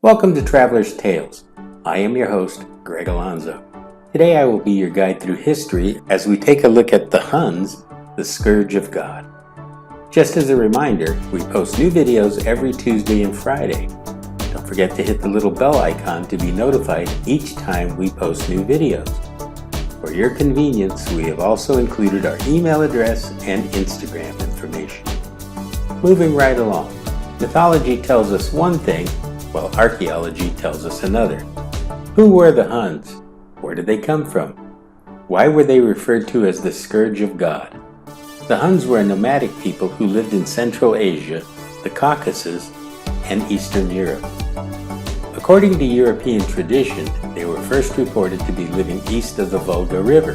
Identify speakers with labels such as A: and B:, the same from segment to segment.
A: Welcome to Traveler's Tales. I am your host, Greg Alonzo. Today I will be your guide through history as we take a look at the Huns, the Scourge of God. Just as a reminder, we post new videos every Tuesday and Friday. Don't forget to hit the little bell icon to be notified each time we post new videos. For your convenience, we have also included our email address and Instagram information. Moving right along, mythology tells us one thing, while archaeology tells us another. Who were the Huns? Where did they come from? Why were they referred to as the Scourge of God? The Huns were a nomadic people who lived in Central Asia, the Caucasus, and Eastern Europe. According to European tradition, they were first reported to be living east of the Volga River.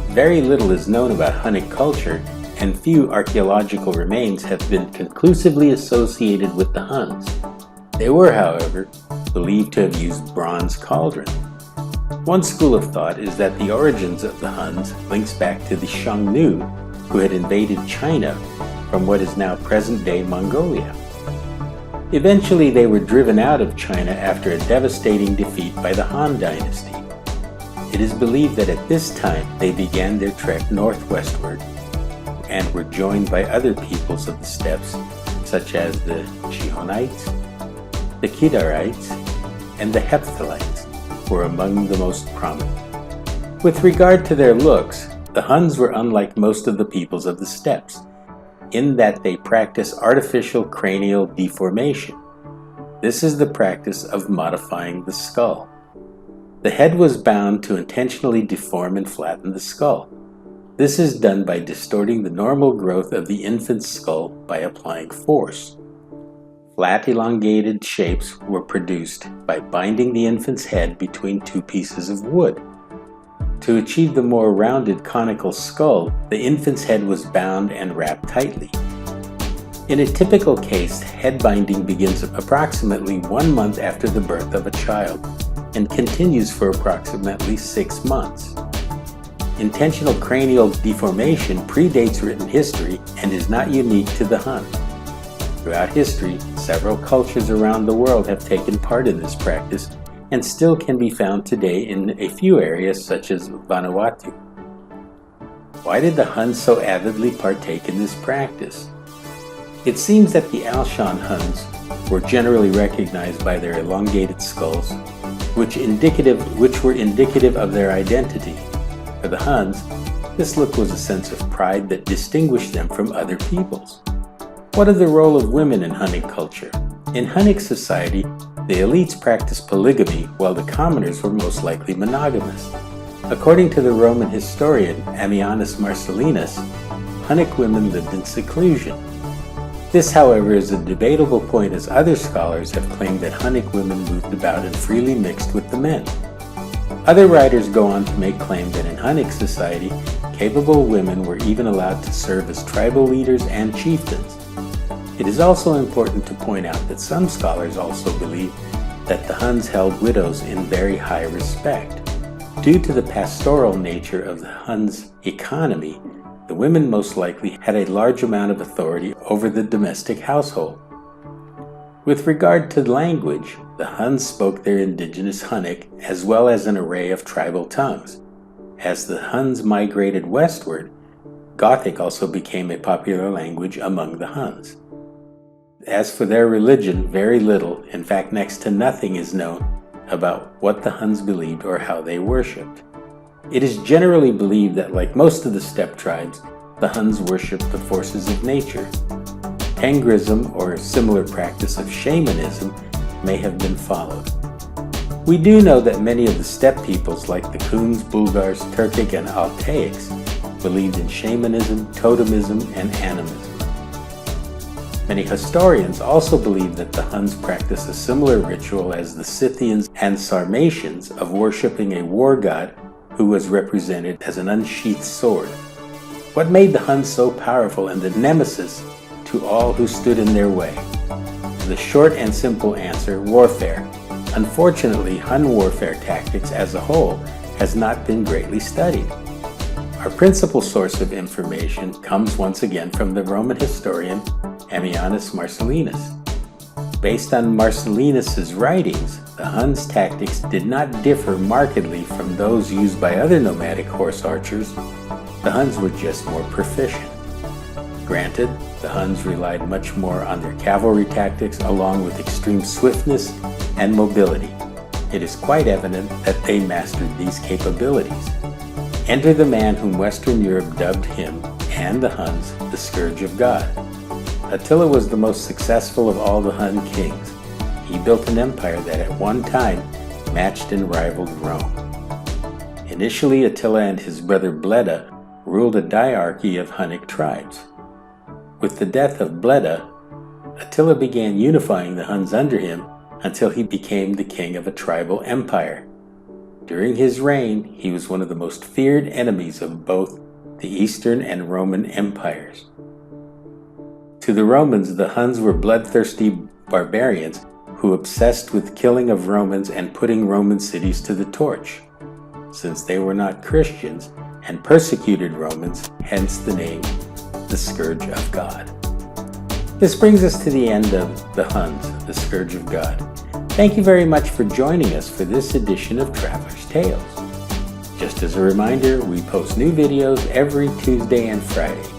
A: Very little is known about Hunnic culture, and few archaeological remains have been conclusively associated with the Huns. They were, however, believed to have used bronze cauldrons. One school of thought is that the origins of the Huns links back to the Xiongnu, who had invaded China from what is now present-day Mongolia. Eventually, they were driven out of China after a devastating defeat by the Han dynasty. It is believed that at this time they began their trek northwestward and were joined by other peoples of the steppes, such as the Chionites, the Kedarites, and the Hephthalites were among the most prominent. With regard to their looks, the Huns were unlike most of the peoples of the steppes, in that they practice artificial cranial deformation. This is the practice of modifying the skull. The head was bound to intentionally deform and flatten the skull. This is done by distorting the normal growth of the infant's skull by applying force. Flat, elongated shapes were produced by binding the infant's head between two pieces of wood. To achieve the more rounded conical skull, the infant's head was bound and wrapped tightly. In a typical case, head binding begins approximately 1 month after the birth of a child and continues for approximately 6 months. Intentional cranial deformation predates written history and is not unique to the Hun. Throughout history, several cultures around the world have taken part in this practice and still can be found today in a few areas such as Vanuatu. Why did the Huns so avidly partake in this practice? It seems that the Alshan Huns were generally recognized by their elongated skulls, which were indicative of their identity. For the Huns, this look was a sense of pride that distinguished them from other peoples. What is the role of women in Hunnic culture? In Hunnic society, the elites practiced polygamy while the commoners were most likely monogamous. According to the Roman historian Ammianus Marcellinus, Hunnic women lived in seclusion. This, however, is a debatable point, as other scholars have claimed that Hunnic women moved about and freely mixed with the men. Other writers go on to make claim that in Hunnic society, capable women were even allowed to serve as tribal leaders and chieftains. It is also important to point out that some scholars also believe that the Huns held widows in very high respect. Due to the pastoral nature of the Huns' economy, the women most likely had a large amount of authority over the domestic household. With regard to language, the Huns spoke their indigenous Hunnic as well as an array of tribal tongues. As the Huns migrated westward, Gothic also became a popular language among the Huns. As for their religion, very little, in fact next to nothing, is known about what the Huns believed or how they worshipped. It is generally believed that, like most of the steppe tribes, the Huns worshipped the forces of nature. Tengrism, or a similar practice of shamanism, may have been followed. We do know that many of the steppe peoples, like the Huns, Bulgars, Turkic, and Altaics, believed in shamanism, totemism, and animism. Many historians also believe that the Huns practiced a similar ritual as the Scythians and Sarmatians of worshipping a war god who was represented as an unsheathed sword. What made the Huns so powerful and the nemesis to all who stood in their way? The short and simple answer: warfare. Unfortunately, Hun warfare tactics as a whole has not been greatly studied. Our principal source of information comes once again from the Roman historian Ammianus Marcellinus. based on Marcellinus's writings, the Huns' tactics did not differ markedly from those used by other nomadic horse archers. The Huns were just more proficient. Granted, the Huns relied much more on their cavalry tactics along with extreme swiftness and mobility. It is quite evident that they mastered these capabilities. Enter the man whom Western Europe dubbed him and the Huns the Scourge of God. Attila was the most successful of all the Hun kings. He built an empire that at one time matched and rivaled Rome. Initially, Attila and his brother Bleda ruled a diarchy of Hunnic tribes. With the death of Bleda, Attila began unifying the Huns under him until he became the king of a tribal empire. During his reign, he was one of the most feared enemies of both the Eastern and Roman empires. To the Romans, the Huns were bloodthirsty barbarians who obsessed with killing of Romans and putting Roman cities to the torch, since they were not Christians and persecuted Romans, hence the name, the Scourge of God. This brings us to the end of the Huns, the Scourge of God. Thank you very much for joining us for this edition of Traveler's Tales. Just as a reminder, we post new videos every Tuesday and Friday.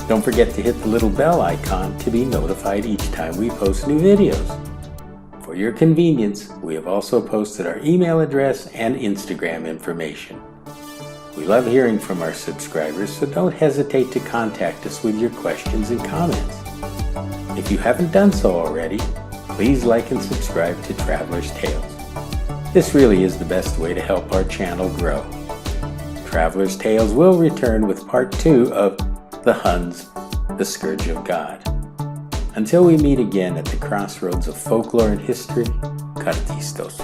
A: Don't forget to hit the little bell icon to be notified each time we post new videos. For your convenience, we have also posted our email address and Instagram information. We love hearing from our subscribers, so don't hesitate to contact us with your questions and comments. If you haven't done so already, please like and subscribe to Traveler's Tales. This really is the best way to help our channel grow. Traveler's Tales will return with part 2 of the Huns, the Scourge of God. Until we meet again at the crossroads of folklore and history, Kartistos.